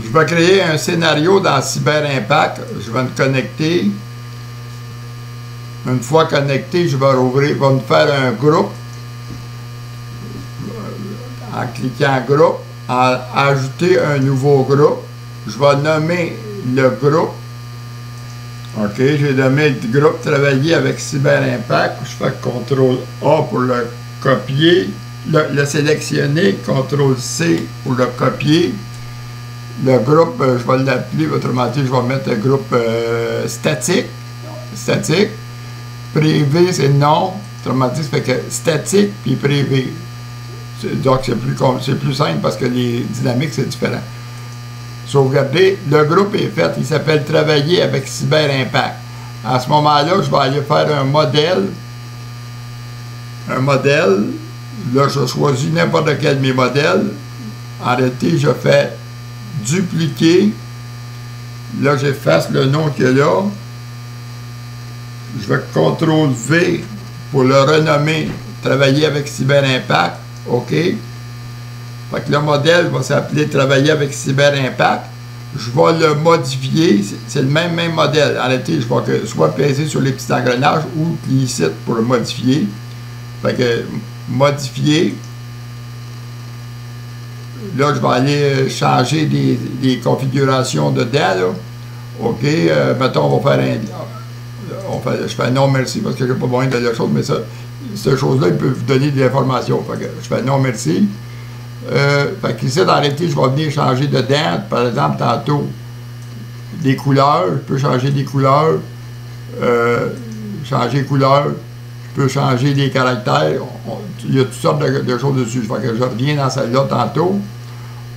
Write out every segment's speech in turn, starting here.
Je vais créer un scénario dans CyberImpact. Je vais me connecter. Une fois connecté, je vais rouvrir, je vais me faire un groupe. En cliquant groupe, en ajouter un nouveau groupe. Je vais nommer le groupe. OK, j'ai nommé le groupe travailler avec CyberImpact. Je fais CTRL-A pour le copier, le sélectionner, CTRL-C pour le copier. Le groupe, je vais l'appeler, autrement dit, je vais mettre le groupe statique. Statique. Privé, c'est non. Autrement dit, ça fait que statique puis privé. Donc, c'est plus simple parce que les dynamiques, c'est différent. Sauvegarder. Le groupe est fait. Il s'appelle Travailler avec CyberImpact. À ce moment-là, je vais aller faire un modèle. Un modèle. Là, je choisis n'importe quel de mes modèles. En réalité, je fais dupliquer. Là, j'efface le nom qu'il y a là. Je vais CTRL-V pour le renommer Travailler avec CyberImpact. OK. Fait que le modèle va s'appeler Travailler avec CyberImpact. Je vais le modifier. C'est le même modèle. En réalité, je vais soit peser sur les petits engrenages ou cliquer ici pour le modifier. Fait que modifier. Là, je vais aller changer des configurations dedans. Là. OK. Mettons, on va faire un... je fais non merci parce que j'ai pas besoin de la chose, mais ça, cette chose-là, il peut vous donner de l'information. Fait que je fais non merci. Fait qu'ici, dans réalité, je vais venir changer dedans. Par exemple, tantôt, des couleurs. Je peux changer des couleurs. Changer les couleurs. Je peux changer les caractères. Il y a toutes sortes de choses dessus. Fait que je reviens dans celle-là tantôt.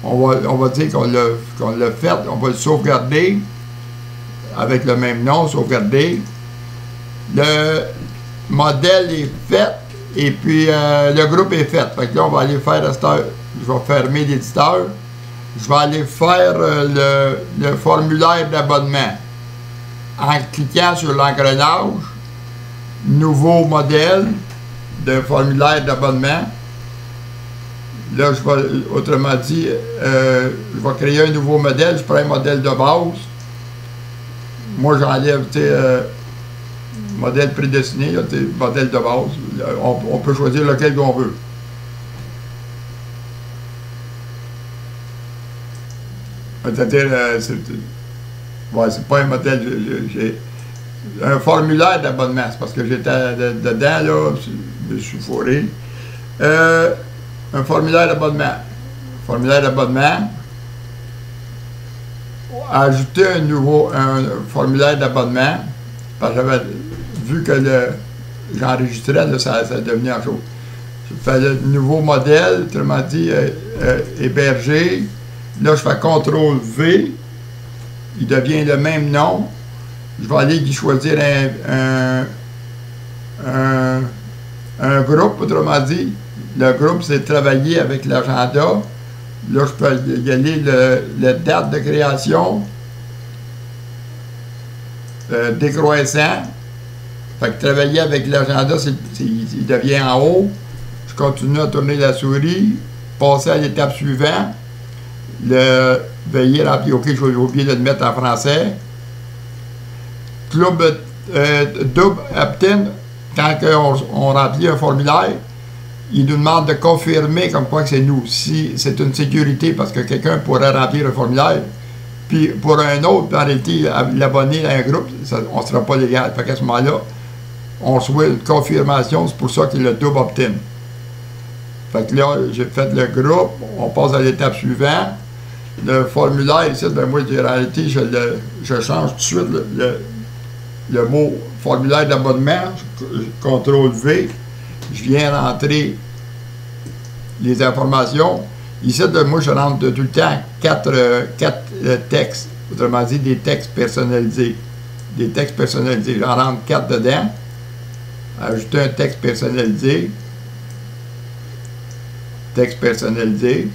On va dire qu'on l'a fait. On va le sauvegarder avec le même nom, sauvegarder. Le modèle est fait et puis le groupe est fait. Fait que là, on va aller faire je vais fermer l'éditeur. Je vais aller faire le formulaire d'abonnement. En cliquant sur l'engrenage, nouveau modèle de formulaire d'abonnement. Là, je vais, autrement dit, je vais créer un nouveau modèle. Je prends un modèle de base. Moi, j'enlève, modèle prédestiné, là, modèle de base. On peut choisir lequel qu'on veut. C'est-à-dire, c'est pas un modèle, j'ai un formulaire d'abonnement, c'est parce que j'étais dedans, là, je suis fourré. Un formulaire d'abonnement. Formulaire d'abonnement. Ajouter un formulaire d'abonnement, parce que j'avais vu que j'enregistrais, ça devenait en chose. Je fais le nouveau modèle, autrement dit, héberger. Là, je fais CTRL-V. Il devient le même nom. Je vais aller y choisir un groupe, autrement dit. Le groupe, c'est travailler avec l'agenda. Là, je peux y aller la date de création. Décroissant. Fait que travailler avec l'agenda, il devient en haut. Je continue à tourner la souris. Passer à l'étape suivante. Veiller remplir. OK, j'ai oublié de le mettre en français. Club double opt-in, quand on remplit un formulaire, il nous demande de confirmer comme quoi que c'est nous. Si c'est une sécurité, parce que quelqu'un pourrait remplir un formulaire, puis pour un autre, en réalité, l'abonner à un groupe, on ne sera pas légal. Fait qu'à ce moment-là, on reçoit une confirmation, c'est pour ça qu'il y a le double opt-in. Fait que là, j'ai fait le groupe, on passe à l'étape suivante. Le formulaire ici, ben moi, en réalité, je change tout de suite le mot formulaire d'abonnement, CTRL-V, je viens rentrer les informations. Ici, moi, je rentre tout le temps 4 textes, autrement dit, des textes personnalisés. Des textes personnalisés. J'en rentre 4 dedans. Ajouter un texte personnalisé. Texte personnalisé.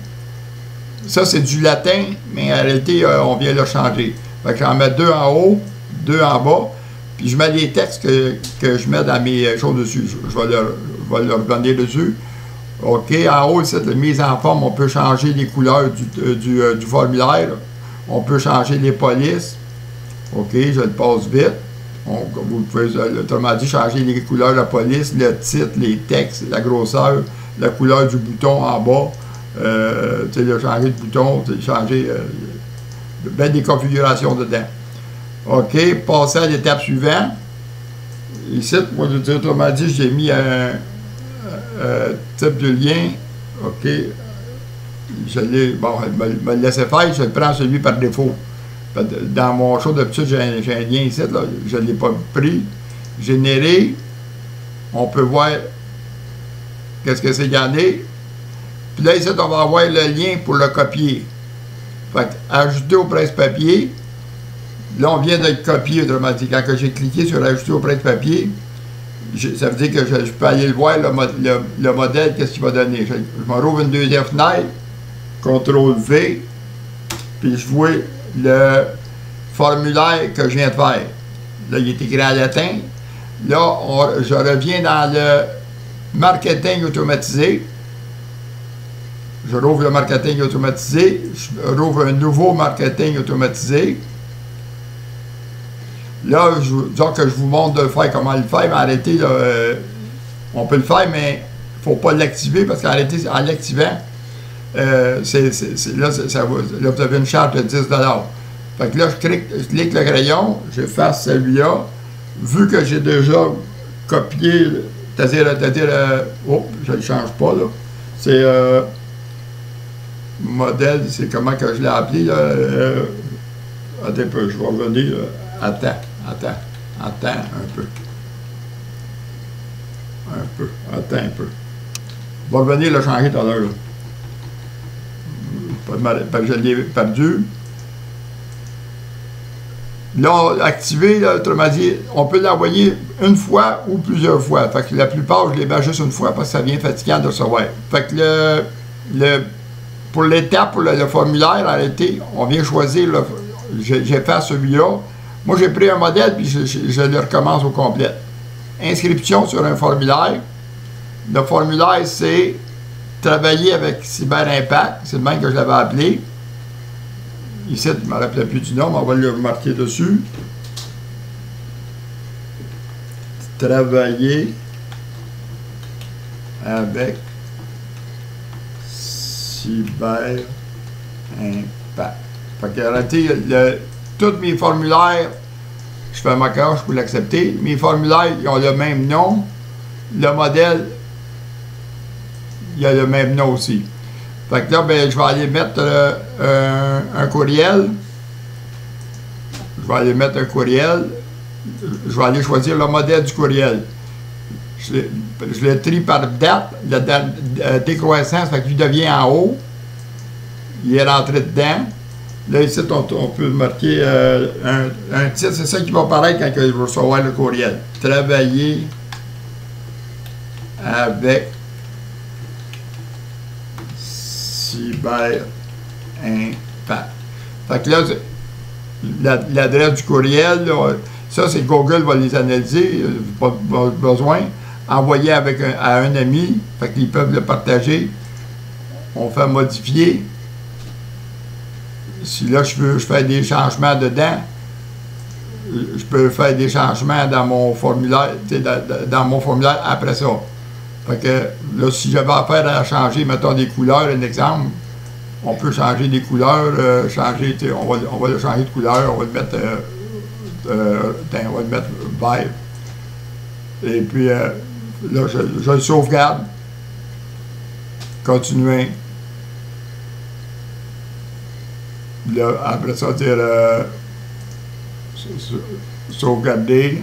Ça, c'est du latin, mais en réalité, on vient le changer. Fait que j'en mets 2 en haut, 2 en bas. Puis je mets les textes que je mets dans mes choses dessus. Je vais leur revenir dessus. OK, en haut, ici, la mise en forme, on peut changer les couleurs du formulaire. On peut changer les polices. OK, je le passe vite. Vous pouvez, autrement dit, changer les couleurs de la police, le titre, les textes, la grosseur, la couleur du bouton en bas. Tu sais, changer de bouton, changer ben des configurations dedans. OK, passer à l'étape suivante. Ici, moi, je dis, autrement dit, j'ai mis un type de lien. OK. Je l'ai, bon, me le laisser faire, je le prends celui par défaut. Dans mon show d'habitude, j'ai un lien ici, là, je ne l'ai pas pris. Générer, on peut voir qu'est-ce que c'est gagné. Puis là, ici, on va avoir le lien pour le copier. Fait ajouter au presse-papier. Là, on vient d'être copié, autrement dit. Quand j'ai cliqué sur ajouter au presse-papier, ça veut dire que je peux aller le voir, le modèle, qu'est-ce qu'il va donner. Je me rouvre une deuxième fenêtre, CTRL-V, puis je vois le formulaire que je viens de faire. Là, il est écrit en latin. Là, je reviens dans le marketing automatisé. Je rouvre le marketing automatisé. Je rouvre un nouveau marketing automatisé. Là, disons que je vous montre de faire comment le faire, mais arrêtez, là, on peut le faire, mais il ne faut pas l'activer parce qu'en réalité, en l'activant, là, vous avez une charge de 10 $. Fait que là, je clique le crayon, j'efface celui-là. Vu que j'ai déjà copié, c'est-à-dire, oh, je ne le change pas, là. C'est modèle, c'est comment que je l'ai appelé, là. Attends un peu, je vais revenir. Attends un peu. Attends un peu. Je vais revenir le changer tout à l'heure, là. Je l'ai perdu. Là, activé, là, autrement dit, on peut l'envoyer une fois ou plusieurs fois. Fait que la plupart, je les mets juste une fois parce que ça devient fatigant de recevoir. Fait que pour l'étape, pour le formulaire, en réalité, on vient choisir, j'efface celui-là. Moi, j'ai pris un modèle, puis je le recommence au complet. Inscription sur un formulaire. Le formulaire, c'est travailler avec CyberImpact. C'est le même que je l'avais appelé. Ici, je ne me rappelle plus du nom, mais on va le marquer dessus. Travailler avec CyberImpact. Fait qu'en réalité, tous mes formulaires, je fais un mock-up pour l'accepter. Mes formulaires, ils ont le même nom. Le modèle, il a le même nom aussi. Fait que là, ben, je vais aller mettre un courriel. Je vais aller mettre un courriel. Je vais aller choisir le modèle du courriel. Je le trie par date, la décroissance, fait qu'il devient en haut. Il est rentré dedans. Là, ici, on peut marquer un titre. C'est ça qui va apparaître quand je vais recevoir le courriel. Travailler avec CyberImpact. Fait que là, l'adresse du courriel, là, ça, c'est Google va les analyser, pas besoin. Envoyer à un ami, fait qu'ils peuvent le partager. On fait modifier. Si là, je fais des changements dedans, je peux faire des changements dans mon formulaire, dans mon formulaire après ça. Fait que là, si j'avais affaire à changer, mettons, des couleurs, un exemple, on peut changer des couleurs, on va le changer de couleur, on va le mettre, vert. Et puis, là, je le sauvegarde. Continuer. Là, après ça, dire sauvegarder,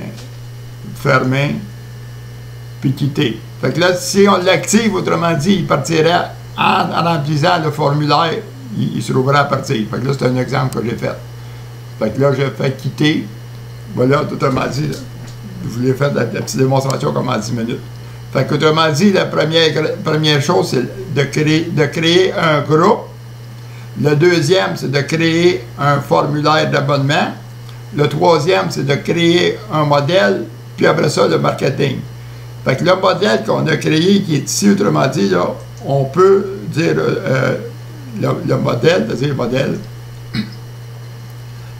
fermer, puis quitter. Fait que là, si on l'active, autrement dit, il partirait en remplissant le formulaire, il se rouvrait à partir. Fait que là, c'est un exemple que j'ai fait. Fait que là, j'ai fait quitter. Voilà, autrement dit, je vous l'ai fait la petite démonstration comme en 10 minutes. Fait qu'autrement dit, la première chose, c'est de créer un groupe. Le deuxième, c'est de créer un formulaire d'abonnement. Le troisième, c'est de créer un modèle, puis après ça, le marketing. Fait que le modèle qu'on a créé, qui est ici, autrement dit, là, on peut dire le modèle, c'est-à-dire le modèle.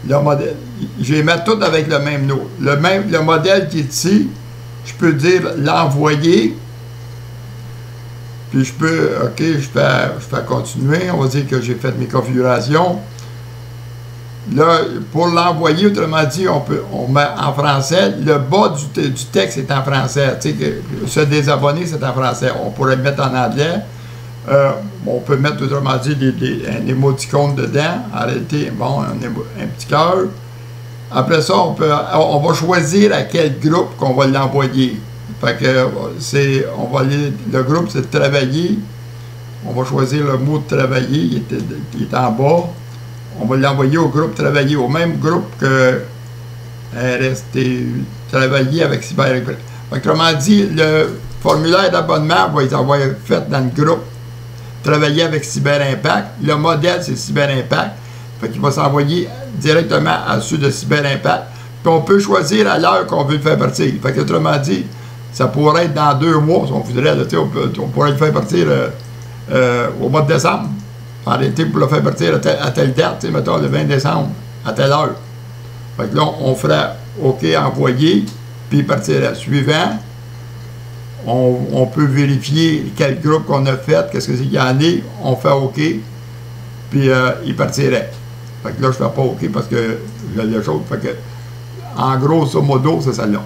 le modèle, je les mets tous avec le même nom. Le modèle qui est ici, je peux dire l'envoyer. Puis je peux, OK, je fais continuer. On va dire que j'ai fait mes configurations. Là, pour l'envoyer, autrement dit, on met en français. Le bas du texte est en français. Tu sais, se désabonner, c'est en français. On pourrait le mettre en anglais. On peut mettre, autrement dit, un émoticône dedans. En réalité, bon, un petit cœur. Après ça, on va choisir à quel groupe qu'on va l'envoyer. Fait que le groupe, c'est travailler. On va choisir le mot travailler, qui est en bas. On va l'envoyer au groupe travailler, au même groupe que RST, travailler avec CyberImpact. Autrement dit, le formulaire d'abonnement va être fait dans le groupe travailler avec CyberImpact. Le modèle, c'est CyberImpact. Fait qu'il va s'envoyer directement à ceux de CyberImpact. Puis on peut choisir à l'heure qu'on veut le faire partir. Fait qu'autrement dit, ça pourrait être dans 2 mois, si on voudrait. Là, on pourrait le faire partir au mois de décembre. En réalité, pour le faire partir à telle date, mettons le 20 décembre, à telle heure. Fait que là, on fera OK, envoyer, puis il partirait. Suivant, on peut vérifier quel groupe qu'on a fait, qu'est-ce que c'est qu'il y en a, on fait OK, puis il partirait. Fait que là, je ne fais pas OK parce que j'ai les choses. Fait que, en grosso modo, c'est celle-là.